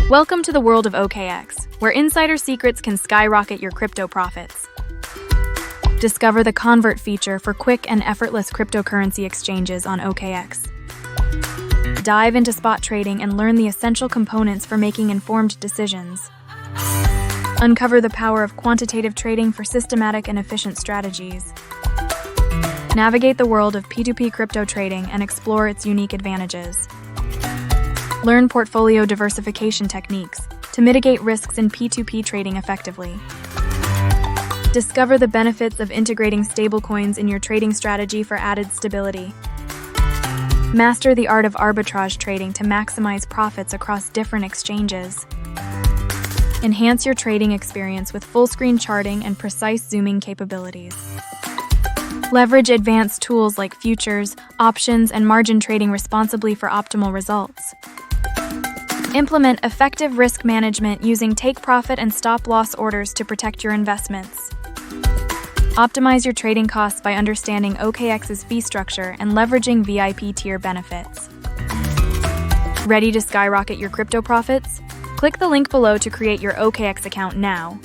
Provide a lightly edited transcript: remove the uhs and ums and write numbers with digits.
Welcome to the world of OKX, where insider secrets can skyrocket your crypto profits. Discover the convert feature for quick and effortless cryptocurrency exchanges on OKX. Dive into spot trading and learn the essential components for making informed decisions. Uncover the power of quantitative trading for systematic and efficient strategies. Navigate the world of P2P crypto trading and explore its unique advantages. Learn portfolio diversification techniques to mitigate risks in P2P trading effectively. Discover the benefits of integrating stablecoins in your trading strategy for added stability. Master the art of arbitrage trading to maximize profits across different exchanges. Enhance your trading experience with full-screen charting and precise zooming capabilities. Leverage advanced tools like futures, options, and margin trading responsibly for optimal results. Implement effective risk management using take-profit and stop-loss orders to protect your investments. Optimize your trading costs by understanding OKX's fee structure and leveraging VIP tier benefits. Ready to skyrocket your crypto profits? Click the link below to create your OKX account now.